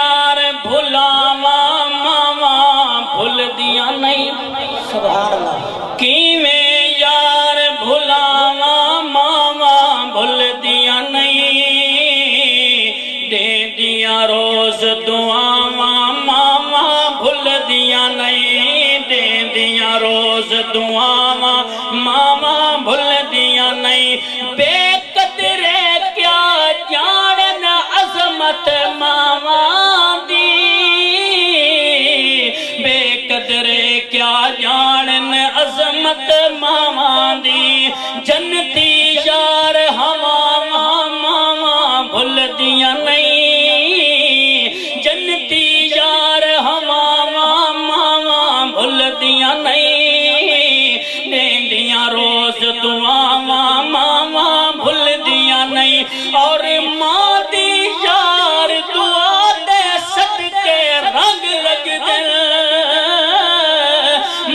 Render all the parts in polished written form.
یار بھلاوا ماما بھول دیا نہیں سبحان اللہ کیویں یار بھلاوا ماما بھول دیا نہیں دے دیا روز دعاواں ماما بھول دیا نہیں دے دیا روز دعاواں ماما بھول دیا نہیں بے قدرے کیا جانن عظمت ماما دی بے قدرے کیا جانن عظمت ماما دی جنتی یار ہوا ماما بھول دیا نہیں جنتی یار ہوا ماما بھول دیا نہیں دیندیاں روز دعاواں ماما بھول دیا نہیں اور ماں دی یار دعا دے صدقے رنگ لگ دل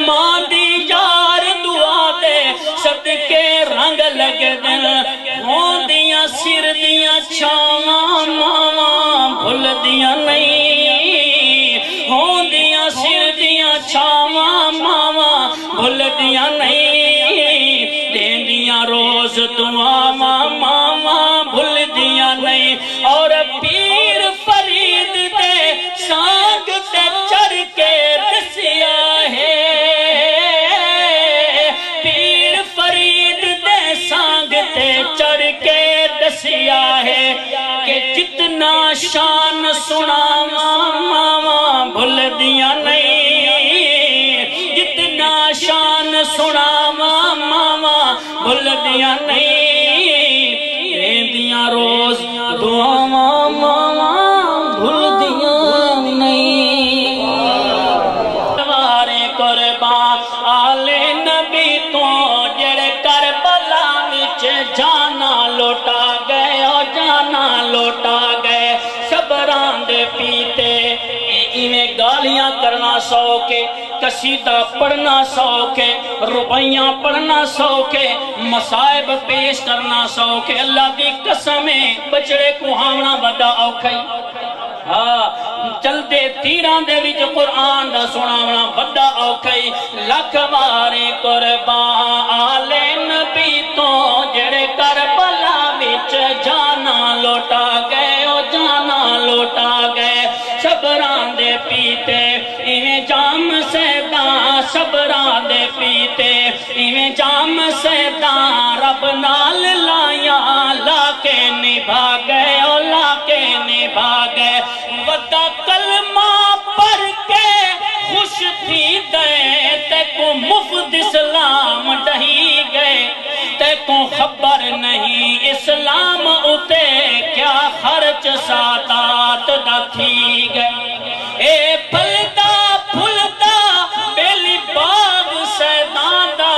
ماں دی یار دعا دے صدقے رنگ لگ دل ہوندیاں سر دیاں چھاواں ماما بھول دیا نہیں ہوندیاں سر دیاں چھاواں ماما بھول دیا نہیں دیندیاں روز دعاواں ماما بھول دیا نہیں اور پیر فرید دے سانگ تے چڑھ کے دسیا ہے پیر فرید دے سانگ تے چڑھ کے دسیا ہے کہ جتنا شان سناواں ماما بھول دیا نہیں جتنا شان سناواں ماما بھول دیا نہیں دیندیاں روز دعاواں ماما بھول دیا نہیں ہمارے قربان آل نبی تو جڑے کربلا وچ جانا لوٹا گئے او جانا لوٹا گئے صبراں دے پیتے ایویں گالیاں کرنا سوکے قصیدہ پڑھنا سوکے ربیاں پڑھنا سوکے مصائب پیش کرنا سوکے اللہ دی قسمیں بچڑے کو ہاونا بڑا اوکھائی چلتے تیران دے وچ قرآن دا سناونا بڑا اوکھائی لکھ وارے قربان آل نبی تو جڑے کربلا وچ جانا لوٹا گئے او جانا لوٹا گئے صبران دے پیتے ایویں جام سیداں صبران دے پیتے ایویں جام سیداں رب نال لائیاں لا کے نبھا گئے او لا کے نبھا گئے ودا کلمہ پڑھ کے خوش تھی گئے تے کو مفت اسلام ڈہی گئے تے کو خبر نہیں اسلام اتے کیا خرچ ساتات دا تھی گئے اے پھلدا پھلدا بیلی باغ سیدان دا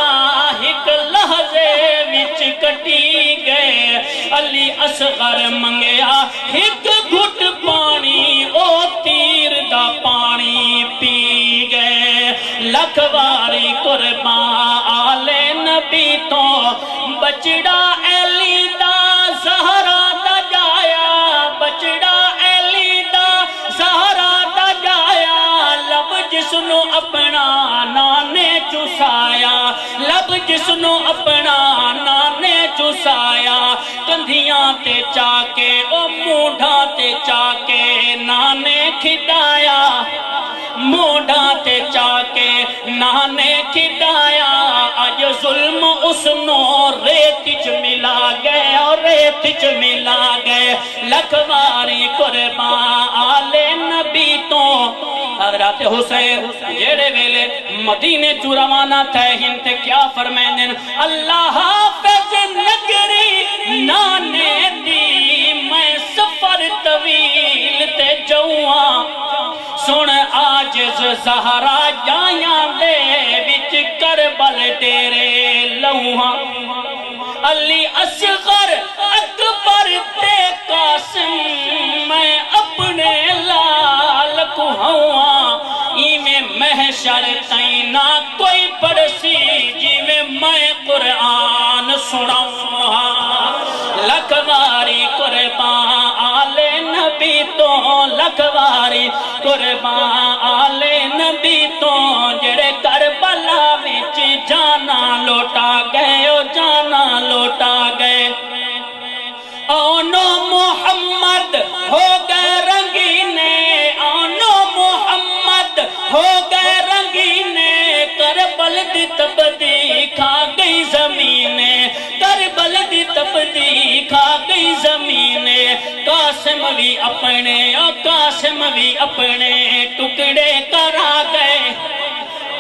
ہک لحظے وچ کٹی گئے علی اصغر منگیا ہک گھٹ پانی او تیر دا پانی پی گئے لکھ واری قربان آل نبی تو بچڑا علی دا زہرا دا جایا بچڑا علی دا زہرا دا جایا لب جسنو اپنا نانے چسایا لب جسنو اپنا نانے چسایا کندھیاں تے چاکے او موڈھا تے چاکے نانے کھدایا موڈھا تے چاکے نانے کھدایا آج ظلم اس نو ریتچ ملا گئے اور ریتچ ملا گئے لکھواری قربان آل نبی تو حضرت حسین جیڑے ویلے مدینے چو روانہ تھے ہنتے کیا فرمائن اللہ حافظ نگری نانے دی میں سفر طویل تے جوہاں سن آجز زہرا جائیاں دے وچ کربل تیرے لوہاں علی اصغر اکبر تے قاسم میں اپنے لال کو ہوا ایویں محشر تینا کوئی پڑسی جیویں میں قرآن سناؤں لکھواری قربان آلے نبی تو لکھواری قربان آلے نبی تو جڑے کربلا وچ جانا لوٹا گئے او جانا لوٹا گئے آنو محمد ہو گئے رنگینے آنو محمد ہو گئے رنگینے کربل دی تپدی کھا گئی زمینے کربل دی تپدی کھا گئی زمینے قاسم بھی اپنے او قاسم بھی اپنے ٹکڑے کرا گئے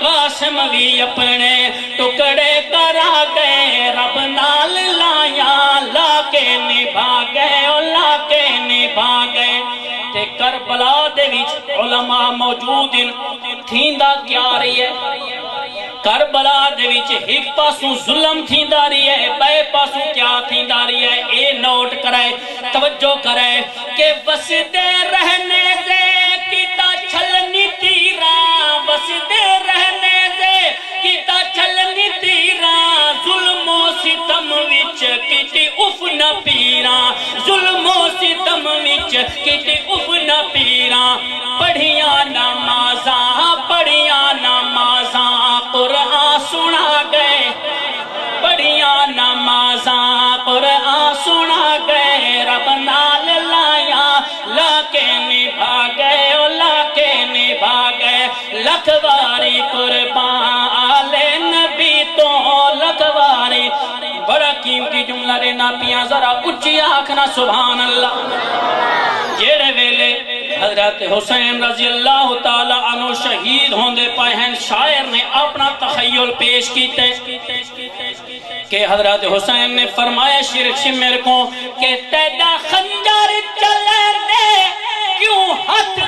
قاسم بھی اپنے ٹکڑے کرا گئے رب نال لایا لا کے نبھا گئے او لا کے نبھا گئے تے کربلا دے وچ علماء موجود تھیندا کیا رہی ہے کربلا دے وچ ایک پاسوں ظلم تھیندا رہی ہے بے پاسوں کیا تھیندا رہی ہے اے نوٹ کرائے توجہ کرائے کہ وسدے رہنے سے کیتا چھلنی تیرا وسدے رہنے سے کیتا چھلنی تیرا ظلم و ستم وچ کیتی اف نہ پیرا ظلم و ستم وچ کیتی اف نہ پیرا پڑھیاں نمازاں قرآن سنا گئے پڑھیاں نمازاں قرآن سنا گئے رب نال لایا لا کے نبھا گئے او لا کے نبھا گئے لکھواری قربان آلے نبی تو لکھواری بڑا قیمتی جملہ دینا پیاں ذرا اچھی آنکھنا سبحان اللہ جیڑے ویلے حضرت حسین رضی اللہ تعالیٰ عنہ شہید ہوندے پائے ہیں شاعر نے اپنا تخیل پیش کیتے کہ حضرت حسین نے فرمایا شرک شمر کو کہ تیدا خنجر چلے دے کیوں ہاتھ